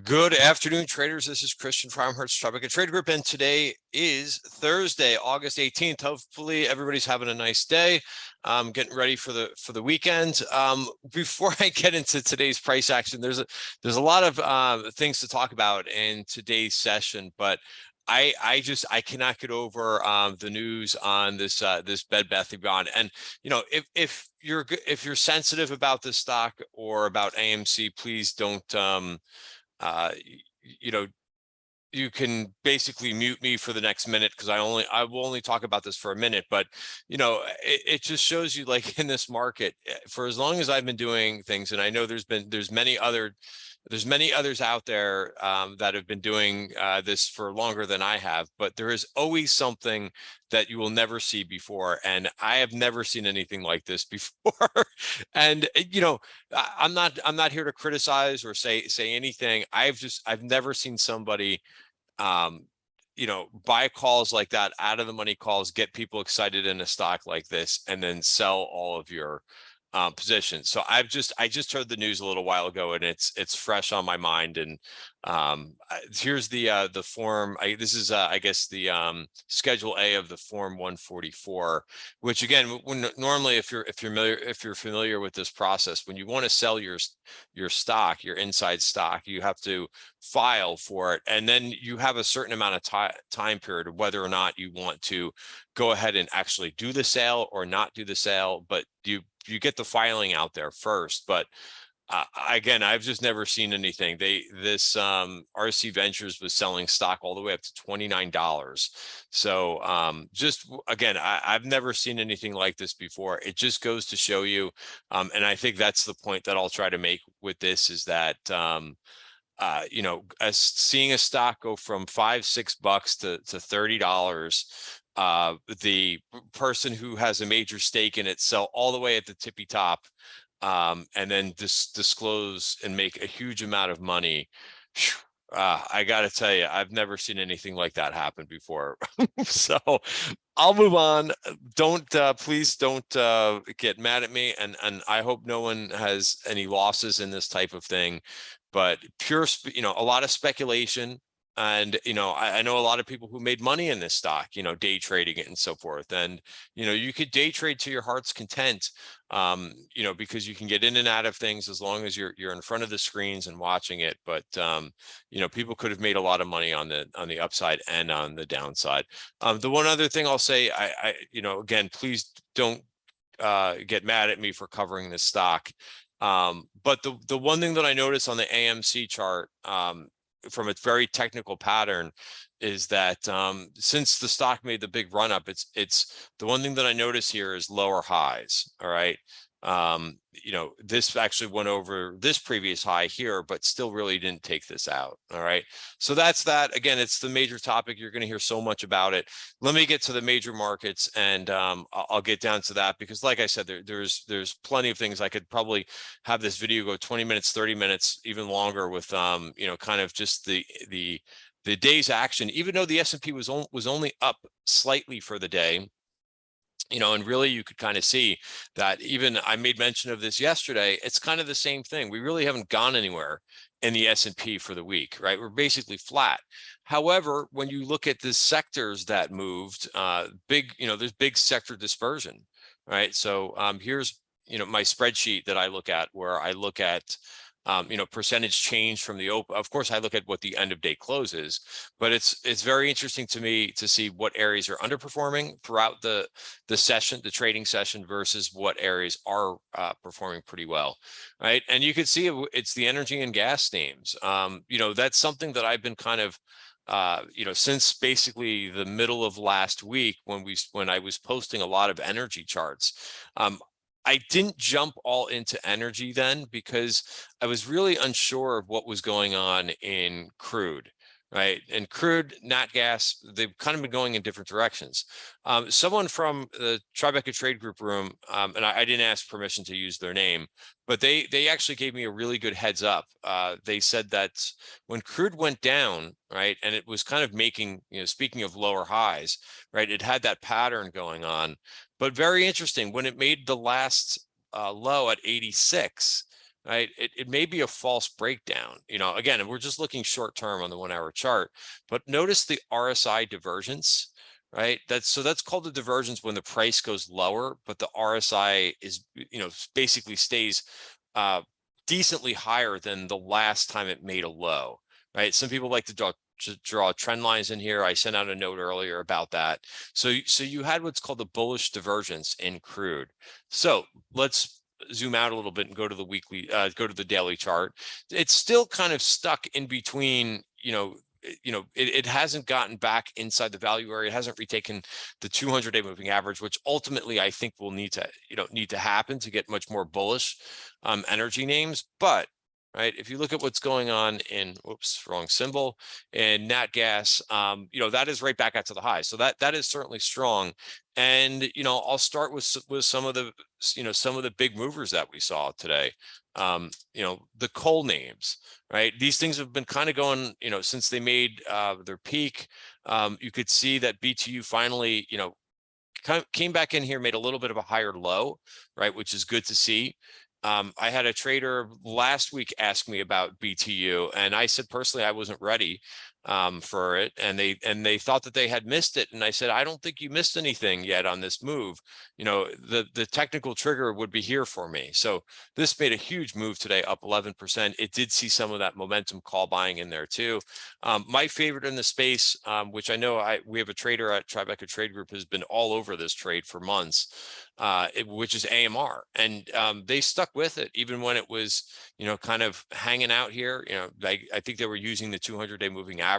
Good afternoon, traders. This is Christian from Tribeca Trade Group, and today is Thursday, August 18th. Hopefully, everybody's having a nice day. Getting ready for the weekend. Before I get into today's price action, there's a lot of things to talk about in today's session, but I cannot get over the news on this Bed Bath & Beyond. And if you're sensitive about this stock or about AMC, please don't. Uh, you know, you can basically mute me for the next minute because I will only talk about this for a minute. But it just shows you, like, in this market, for as long as I've been doing things, and I know there's many others out there that have been doing this for longer than I have, but there is always something that you will never see before, and I have never seen anything like this before. And I'm not here to criticize or say anything. I've never seen somebody buy calls like that, out of the money calls, get people excited in a stock like this, and then sell all of your positions. So I just heard the news a little while ago, and it's fresh on my mind. And here's the form. This is I guess the Schedule A of the Form 144, which, again, normally, if you're familiar with this process, when you want to sell your stock, your inside stock, you have to file for it, and then you have a certain amount of time period of whether or not you want to go ahead and actually do the sale or not do the sale. But you get the filing out there first. But again, I've just never seen anything. This RC Ventures was selling stock all the way up to $29. So just again, I've never seen anything like this before. It just goes to show you, and I think that's the point that I'll try to make with this, is that as seeing a stock go from $5-6 to $30, the person who has a major stake in it sell all the way at the tippy top, and then disclose and make a huge amount of money. I gotta tell you, I've never seen anything like that happen before. So I'll move on. Please don't get mad at me, and I hope no one has any losses in this type of thing. But a lot of speculation. And I know a lot of people who made money in this stock, day trading it and so forth. And you could day trade to your heart's content, because you can get in and out of things as long as you're in front of the screens and watching it. But people could have made a lot of money on the upside and on the downside. The one other thing I'll say, again, please don't get mad at me for covering this stock. But the one thing that I noticed on the AMC chart, from its very technical pattern, is that since the stock made the big run up, it's the one thing that I notice here is lower highs. All right. This actually went over this previous high here, but still really didn't take this out. All right. So that's that. Again, it's the major topic. You're going to hear so much about it. Let me get to the major markets, and I'll get down to that, because, like I said, there's plenty of things. I could probably have this video go 20 minutes, 30 minutes, even longer, with kind of just the day's action. Even though the S&P was only up slightly for the day, and really you could kind of see that. Even I made mention of this yesterday, it's kind of the same thing. We really haven't gone anywhere in the S&P for the week, right? We're basically flat. However, when you look at the sectors that moved, there's big sector dispersion, right? So here's my spreadsheet that I look at, where I look at percentage change from the open. Of course, I look at what the end of day close is, but it's very interesting to me to see what areas are underperforming throughout the session, the trading session, versus what areas are performing pretty well, right? And you can see it's the energy and gas names. That's something that I've been kind of since basically the middle of last week, when I was posting a lot of energy charts. I didn't jump all into energy then, because I was really unsure of what was going on in crude, right? And crude, nat gas, they've kind of been going in different directions. Someone from the Tribeca Trade Group room, and I didn't ask permission to use their name, but they actually gave me a really good heads up. They said that when crude went down, right, and it was kind of making, speaking of lower highs, right, it had that pattern going on. But very interesting, when it made the last low at 86, right? It may be a false breakdown. Again, we're just looking short term on the 1 hour chart, but notice the RSI divergence, right? That's called the divergence when the price goes lower, but the RSI is, basically stays decently higher than the last time it made a low, right? Some people like to draw trend lines in here. I sent out a note earlier about that. So you had what's called the bullish divergence in crude. So let's zoom out a little bit and go to the weekly, go to the daily chart. It's still kind of stuck in between, it hasn't gotten back inside the value area. It hasn't retaken the 200-day moving average, which ultimately I think will need to happen to get much more bullish energy names. But right, if you look at what's going on in, whoops, wrong symbol, in nat gas, that is right back out to the high. So that is certainly strong. And I'll start with some of the big movers that we saw today. The coal names, right? These things have been kind of going, since they made their peak. You could see that BTU finally, came back in here, made a little bit of a higher low, right? Which is good to see. I had a trader last week ask me about BTU, and I said personally I wasn't ready for it, and they thought that they had missed it, and I said I don't think you missed anything yet on this move. The technical trigger would be here for me. So this made a huge move today, up 11%. It did see some of that momentum call buying in there too. My favorite in the space, which I know we have a trader at Tribeca Trade Group, has been all over this trade for months, which is AMR, and they stuck with it even when it was kind of hanging out here. I think they were using the 200-day moving average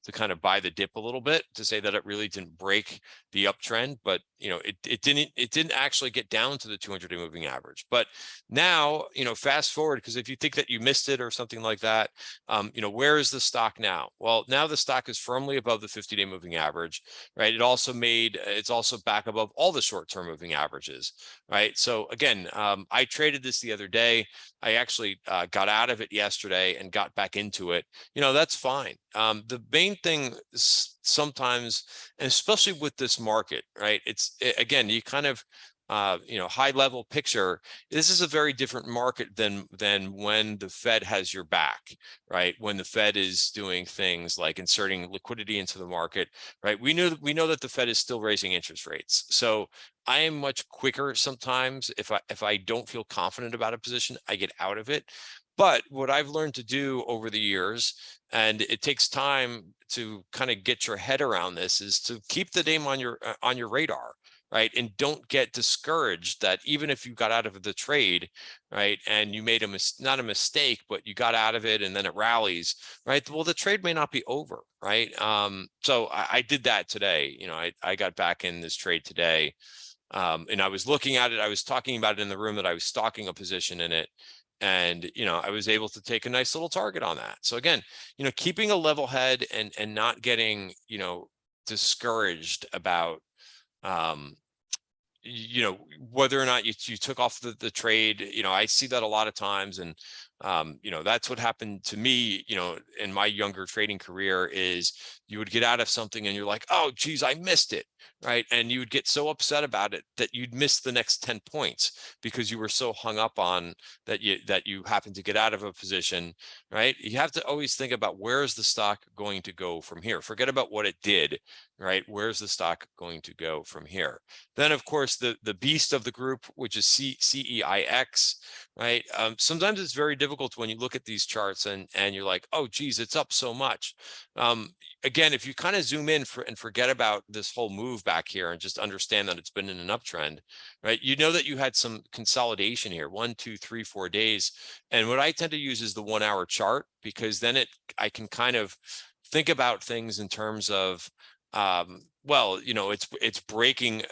to kind of buy the dip a little bit, to say that it really didn't break the uptrend, but it didn't actually get down to the 200-day moving average. But now, fast forward, because if you think that you missed it or something like that, where is the stock now? Well, now the stock is firmly above the 50-day moving average, right? It's also back above all the short-term moving averages, right? So again, I traded this the other day. I actually got out of it yesterday and got back into it. That's fine. The main thing is sometimes, and especially with this market, right? Again, you kind of, high level picture, this is a very different market than when the Fed has your back, right? When the Fed is doing things like inserting liquidity into the market, right? We know that the Fed is still raising interest rates. So I am much quicker sometimes. If I don't feel confident about a position, I get out of it. But what I've learned to do over the years, and it takes time to kind of get your head around this, is to keep the name on your radar, right? And don't get discouraged that even if you got out of the trade, right, and you made not a mistake, but you got out of it and then it rallies, right? Well, the trade may not be over, right? So I did that today. I got back in this trade today. And I was looking at it, I was talking about it in the room that I was stalking a position in it. And, I was able to take a nice little target on that. So again, keeping a level head and not getting, discouraged about, whether or not you took off the trade. I see that a lot of times. And, that's what happened to me, in my younger trading career, is you would get out of something and you're like, oh, geez, I missed it. Right. And you would get so upset about it that you'd miss the next 10 points because you were so hung up on that you happened to get out of a position. Right. You have to always think about, where is the stock going to go from here? Forget about what it did. Right. Where's the stock going to go from here? Then, of course, the beast of the group, which is CEIX. Right. Sometimes it's very difficult when you look at these charts and you're like, oh, geez, it's up so much. Again, if you kind of zoom in and forget about this whole move back here and just understand that it's been in an uptrend, right? That you had some consolidation here, 1, 2, 3, 4 days. And what I tend to use is the 1 hour chart, because then I can kind of think about things in terms of, well, it's breaking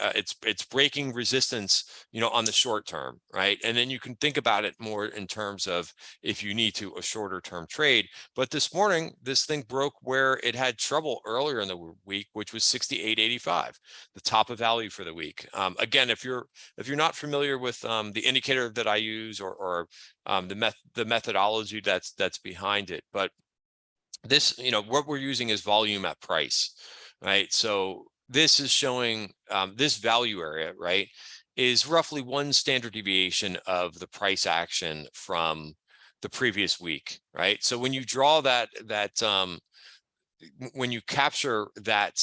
resistance, on the short term, right? And then you can think about it more in terms of, if you need to, a shorter term trade. But this morning, this thing broke where it had trouble earlier in the week, which was 68.85, the top of value for the week. Again, if you're not familiar with the indicator that I use, or the methodology that's behind it, but this, what we're using is volume at price. Right. So this is showing this value area, right, is roughly 1 standard deviation of the price action from the previous week, right? So when you draw when you capture that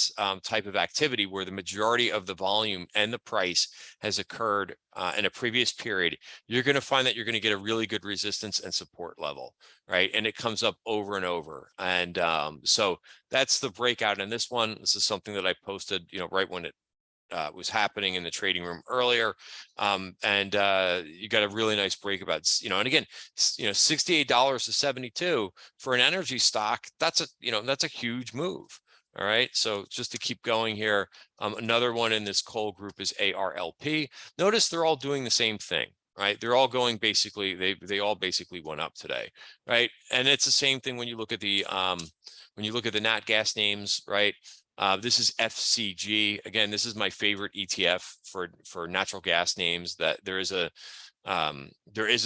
type of activity where the majority of the volume and the price has occurred in a previous period, you're going to find that you're going to get a really good resistance and support level, right? And it comes up over and over. And so that's the breakout in this one. This is something that I posted, right when it was happening in the trading room earlier. You got a really nice break about, and again, $68 to 72 for an energy stock. That's a huge move. All right. So just to keep going here, another one in this coal group is ARLP. Notice they're all doing the same thing, right? They're all going basically, they all basically went up today, right? And it's the same thing when you look at the nat gas names, right? This is FCG. Again, this is my favorite ETF for natural gas names. That there is a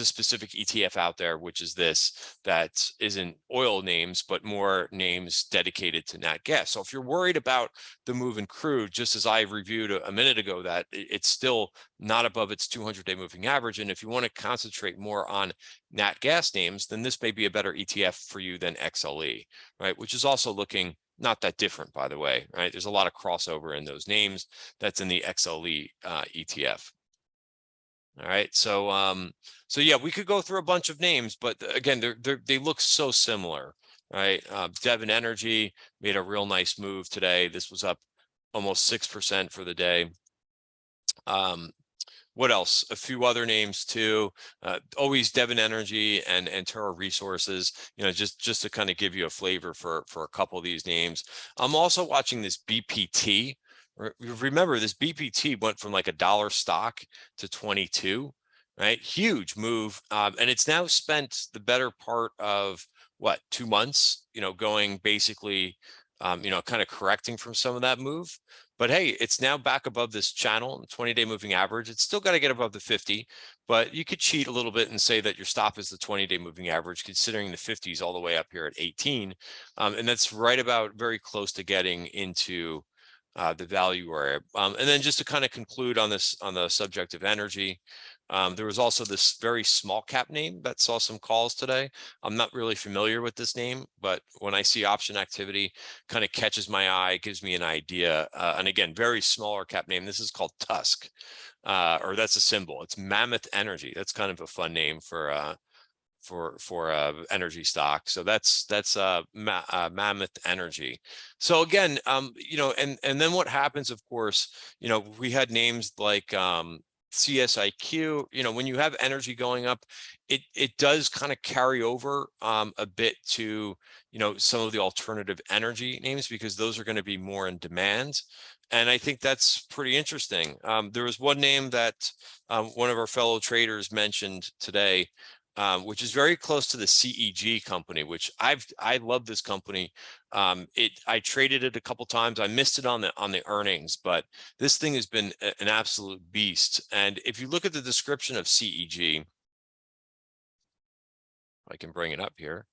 specific ETF out there, which is this, that isn't oil names, but more names dedicated to nat gas. So if you're worried about the move in crude, just as I reviewed a minute ago, that it's still not above its 200-day moving average. And if you want to concentrate more on nat gas names, then this may be a better ETF for you than XLE, right? Which is also looking not that different, by the way, right? There's a lot of crossover in those names. That's in the XLE ETF. All right, so yeah, we could go through a bunch of names, but again, they look so similar, right? Devon Energy made a real nice move today. This was up almost 6% for the day. What else? A few other names too. Always Devon Energy and Terra Resources. Just to kind of give you a flavor for a couple of these names. I'm also watching this BPT. Remember, this BPT went from like $1 stock to 22, right? Huge move, and it's now spent the better part of what, 2 months? Going basically, kind of correcting from some of that move. But hey, it's now back above this channel, 20-day moving average. It's still got to get above the 50, but you could cheat a little bit and say that your stop is the 20-day moving average, considering the 50s all the way up here at 18. And that's right about very close to getting into the value area. And then just to kind of conclude on the subject of energy, there was also this very small cap name that saw some calls today. I'm not really familiar with this name, but when I see option activity, kind of catches my eye, gives me an idea. And again, very smaller cap name. This is called Tusk, or that's a symbol. It's Mammoth Energy. That's kind of a fun name for energy stock. So that's Mammoth Energy. So again, and then what happens, of course, we had names like CSIQ. When you have energy going up, it does kind of carry over a bit to some of the alternative energy names, because those are going to be more in demand. And I think that's pretty interesting. There was one name that one of our fellow traders mentioned today, which is very close to the CEG company, which I love this company. I traded it a couple times. I missed it on the earnings, but this thing has been an absolute beast. And if you look at the description of CEG, I can bring it up here.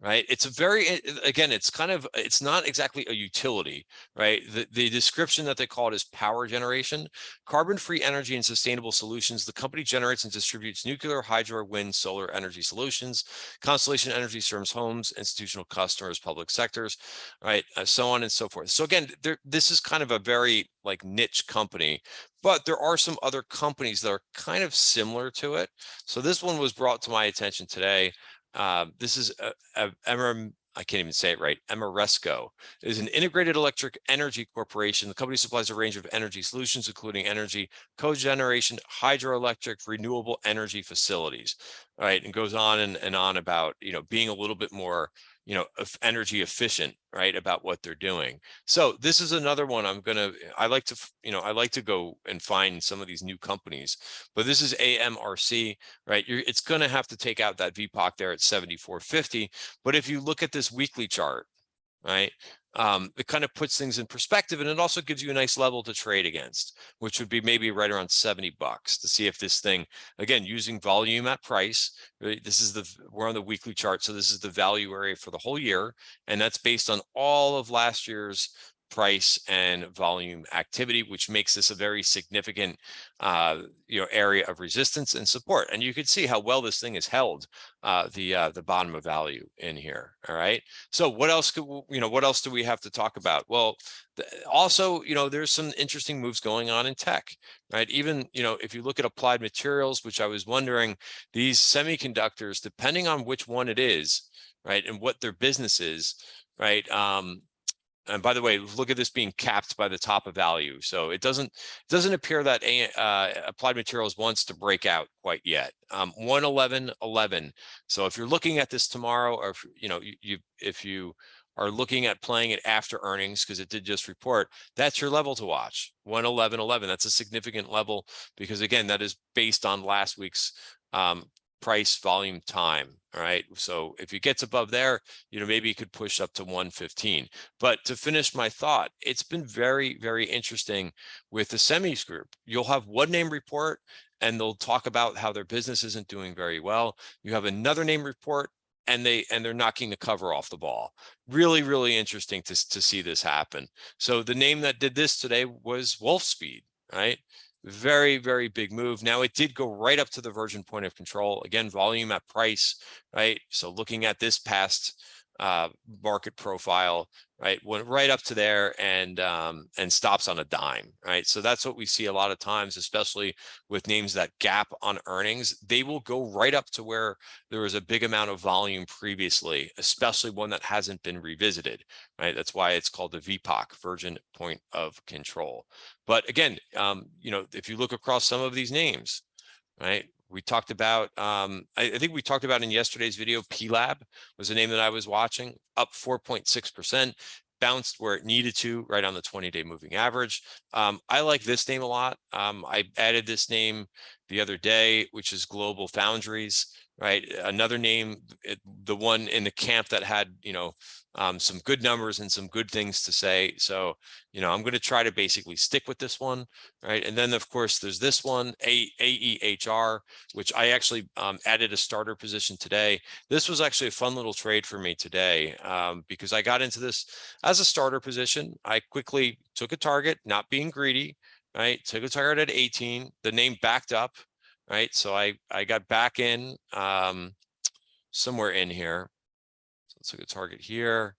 Right, it's it's not exactly a utility, right? The description that they call it is power generation, carbon-free energy and sustainable solutions. The company generates and distributes nuclear, hydro, wind, solar energy solutions. Constellation Energy serves homes, institutional customers, public sectors, right, so on and so forth. So again, this is kind of a very like niche company, but there are some other companies that are kind of similar to it. So this one was brought to my attention today. This is I can't even say it right. Ameresco is an integrated electric energy corporation. The company supplies a range of energy solutions, including energy cogeneration, hydroelectric, renewable energy facilities. Right, and goes on and on about being a little bit more energy efficient, right, about what they're doing. So this is another one I like to go and find some of these new companies, but this is AMRC, right? It's going to have to take out that VPOC there at 74.50. But if you look at this weekly chart, right, it kind of puts things in perspective, and it also gives you a nice level to trade against, which would be maybe right around $70 to see if this thing, again, using volume at price, right? We're on the weekly chart, so this is the value area for the whole year, and that's based on all of last year's price and volume activity, which makes this a very significant area of resistance and support. And you can see how well this thing has held the bottom of value in here. All right. So what else what else do we have to talk about? Well, also, there's some interesting moves going on in tech, right? Even, if you look at applied materials, which I was wondering, these semiconductors, depending on which one it is, right, and what their business is, right? And by the way, look at this being capped by the top of value. So it doesn't appear that applied materials wants to break out quite yet. 111.11. So if you're looking at this tomorrow, or if you are looking at playing it after earnings, because it did just report, that's your level to watch. 111.11. That's a significant level, because again, that is based on last week's price volume time. All right. So if it gets above there, maybe it could push up to 115. But to finish my thought, it's been very, very interesting with the semis group. You'll have one name report and they'll talk about how their business isn't doing very well. You have another name report and they're knocking the cover off the ball. Really, really interesting to see this happen. So the name that did this today was Wolfspeed, right? Very, very big move. Now it did go right up to the Virgin point of control. Again, volume at price, right? So looking at this past market profile, right, went right up to there and stops on a dime, right? So that's what we see a lot of times, especially with names that gap on earnings. They will go right up to where there was a big amount of volume previously, especially one that hasn't been revisited, right? That's why it's called the VPOC, Virgin point of control. But again, if you look across some of these names, right, we talked about, I think we talked about in yesterday's video, P-Lab was a name that I was watching, up 4.6%, bounced where it needed to, right on the 20-day moving average. I like this name a lot. I added this name the other day, which is Global Foundries, right? Another name, the one in the camp that had, some good numbers and some good things to say. So, I'm going to try to basically stick with this one, right? And then of course there's this one, AEHR, which I actually added a starter position today. This was actually a fun little trade for me today because I got into this as a starter position. I quickly took a target, not being greedy, right? Took a target at 18. The name backed up, right? So I got back in somewhere in here. So let's look at target here.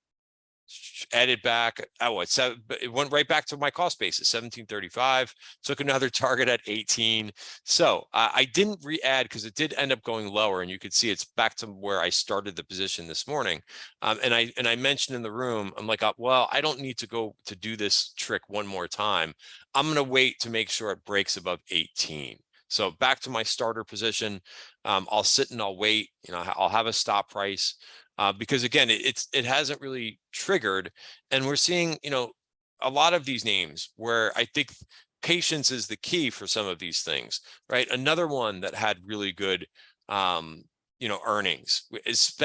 Added back. Oh, it went right back to my cost basis, 1735. Took another target at 18. So I didn't re-add because it did end up going lower, and you could see it's back to where I started the position this morning. And I mentioned in the room, I'm like, well, I don't need to go to do this trick one more time. I'm going to wait to make sure it breaks above 18. So back to my starter position. I'll sit and I'll wait. I'll have a stop price. Because again, it hasn't really triggered, and we're seeing a lot of these names where I think patience is the key for some of these things, right? Another one that had really good earnings is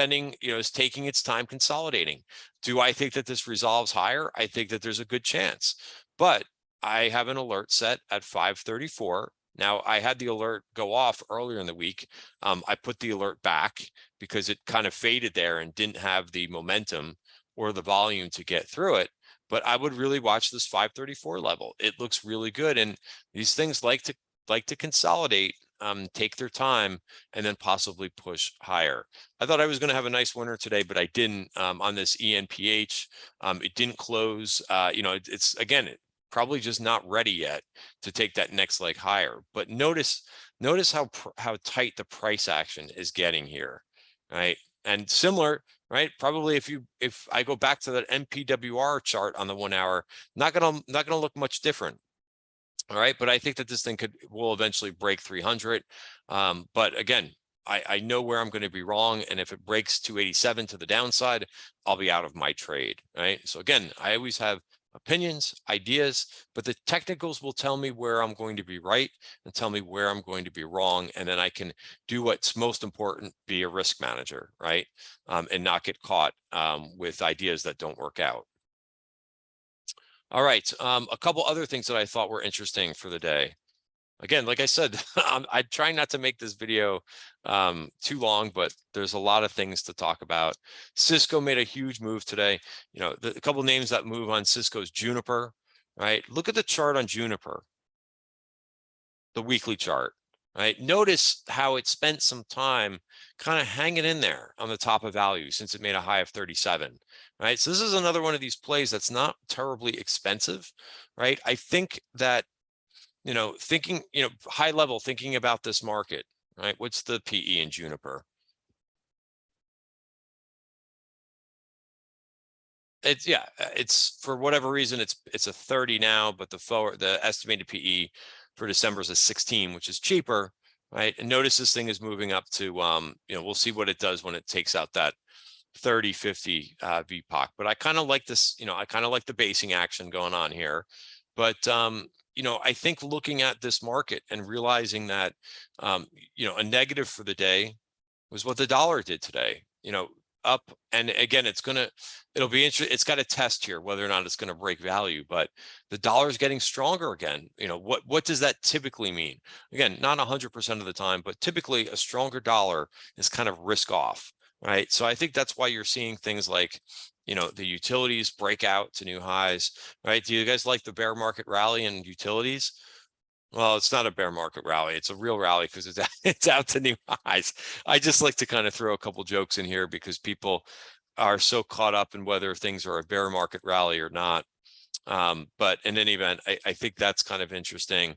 is taking its time consolidating. Do I think that this resolves higher? I think that there's a good chance, but I have an alert set at 534. Now, I had the alert go off earlier in the week. I put the alert back because it kind of faded there and didn't have the momentum or the volume to get through it. But I would really watch this 534 level. It looks really good. And these things like to consolidate, take their time, and then possibly push higher. I thought I was going to have a nice winner today, but I didn't on this ENPH. It didn't close. It's again, probably just not ready yet to take that next leg higher. But notice how tight the price action is getting here, right? And similar, right? Probably if I go back to that MPWR chart on the 1 hour, not gonna look much different. All right, but I think that this thing will eventually break 300. But again, I know where I'm going to be wrong, and if it breaks 287 to the downside, I'll be out of my trade. Right. So again, I always have opinions, ideas, but the technicals will tell me where I'm going to be right and tell me where I'm going to be wrong. And then I can do what's most important, be a risk manager, right? And not get caught with ideas that don't work out. All right, a couple other things that I thought were interesting for the day. Again, like I said, I'm trying not to make this video too long, but there's a lot of things to talk about. Cisco made a huge move today. A couple of names that move on Cisco's Juniper, right? Look at the chart on Juniper, the weekly chart, right? Notice how it spent some time kind of hanging in there on the top of value since it made a high of 37, right? So this is another one of these plays that's not terribly expensive, right? I think that thinking, high level, thinking about this market, right? What's the PE in Juniper? It's for whatever reason, it's a 30 now, but the estimated PE for December is a 16, which is cheaper, right? And notice this thing is moving up to, we'll see what it does when it takes out that 30, 50 VPOC. But I kind of like this, I kind of like the basing action going on here. But I think looking at this market and realizing that a negative for the day was what the dollar did today, up. And again, it'll be interesting. It's got a test here whether or not it's going to break value, but the dollar is getting stronger again. What does that typically mean? Again, not 100% of the time, but typically a stronger dollar is kind of risk off, right? So I think that's why you're seeing things like the utilities break out to new highs, right? Do you guys like the bear market rally in utilities? Well, it's not a bear market rally. It's a real rally because it's out to new highs. I just like to kind of throw a couple jokes in here because people are so caught up in whether things are a bear market rally or not. But in any event, I think that's kind of interesting.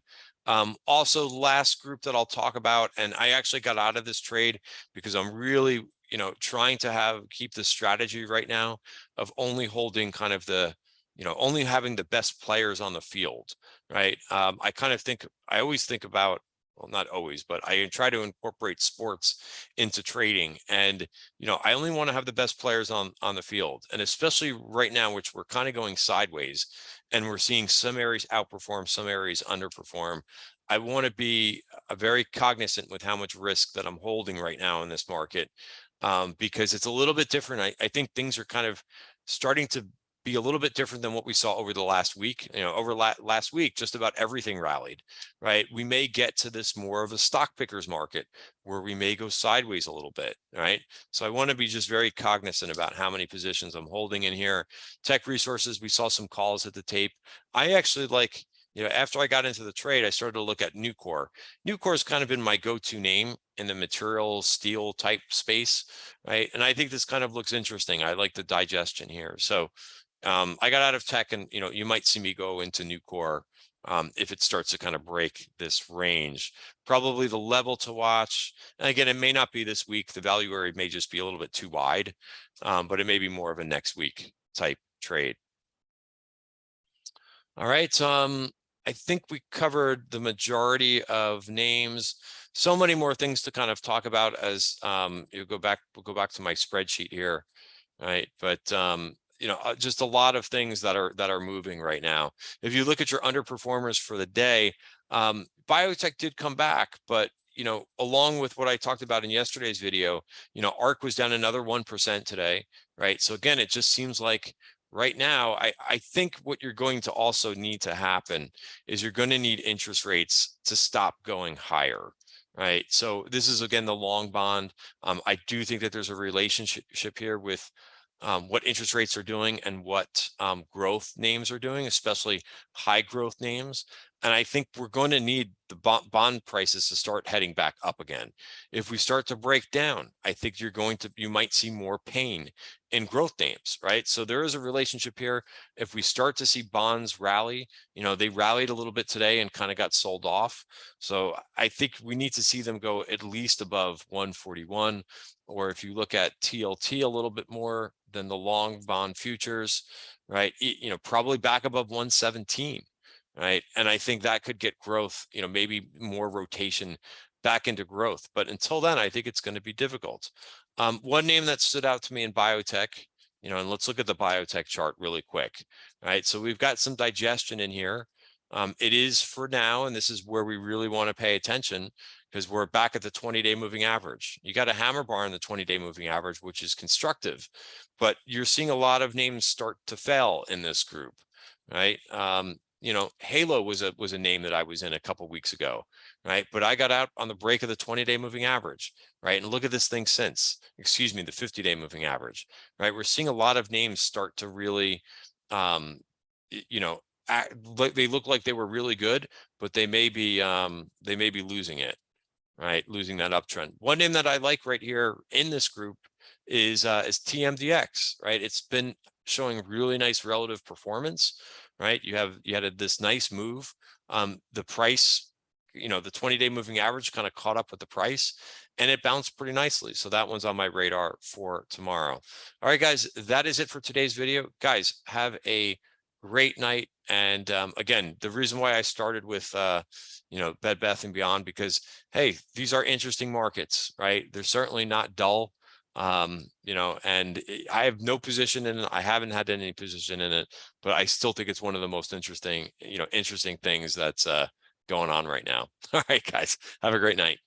Also, last group that I'll talk about, and I actually got out of this trade because I'm really, trying to keep the strategy right now of only holding kind of only having the best players on the field, right? I always think about, well, not always, but I try to incorporate sports into trading. And, I only want to have the best players on the field. And especially right now, which we're kind of going sideways and we're seeing some areas outperform, some areas underperform. I want to be very cognizant with how much risk that I'm holding right now in this market, because it's a little bit different. I think things are kind of starting to be a little bit different than what we saw over the last week. Over last week, just about everything rallied, right? We may get to this more of a stock pickers market where we may go sideways a little bit, right? So I want to be just very cognizant about how many positions I'm holding in here. Tech resources, we saw some calls at the tape. I actually like, after I got into the trade, I started to look at Nucor. Nucor has kind of been my go-to name in the material steel type space, right? And I think this kind of looks interesting. I like the digestion here. So I got out of tech, and you might see me go into Nucor if it starts to kind of break this range. Probably the level to watch. And again, it may not be this week. The value area may just be a little bit too wide, but it may be more of a next week type trade. All right. I think we covered the majority of names. So many more things to kind of talk about as we'll go back to my spreadsheet here, right? But just a lot of things that are moving right now. If you look at your underperformers for the day, Biotech did come back, but along with what I talked about in yesterday's video, ARC was down another 1% today, right? So again, it just seems like right now, I think what you're going to also need to happen is you're going to need interest rates to stop going higher, right? So this is, again, the long bond. I do think that there's a relationship here with what interest rates are doing and what growth names are doing, especially high growth names. And I think we're going to need the bond prices to start heading back up again. If we start to break down, I think you might see more pain in growth names, right? So there is a relationship here. If we start to see bonds rally, they rallied a little bit today and kind of got sold off. So I think we need to see them go at least above 141. Or if you look at TLT a little bit more than the long bond futures, right? Probably back above 117. Right. And I think that could get growth, maybe more rotation back into growth. But until then, I think it's going to be difficult. One name that stood out to me in biotech, and let's look at the biotech chart really quick. Right. So we've got some digestion in here. It is for now, and this is where we really want to pay attention because we're back at the 20-day moving average. You got a hammer bar in the 20-day moving average, which is constructive, but you're seeing a lot of names start to fail in this group. Right. you know, Halo was a name that I was in a couple weeks ago, right? But I got out on the break of the 20-day moving average, right? And look at this thing since, excuse me, the 50-day moving average, right? We're seeing a lot of names start to really, you know, they look like they were really good, but they may be losing it, right? Losing that uptrend. One name that I like right here in this group is TMDX, right? It's been showing really nice relative performance, right? You had this nice move. The price, you know, the 20-day moving average kind of caught up with the price and it bounced pretty nicely. So that one's on my radar for tomorrow. All right, guys, that is it for today's video. Guys, have a great night. And again, the reason why I started with you know, Bed Bath and Beyond, because hey, these are interesting markets, right? They're certainly not dull. You know, and I have no position in it. I haven't had any position in it, but I still think it's one of the most interesting, you know, interesting things that's going on right now. All right, guys, have a great night.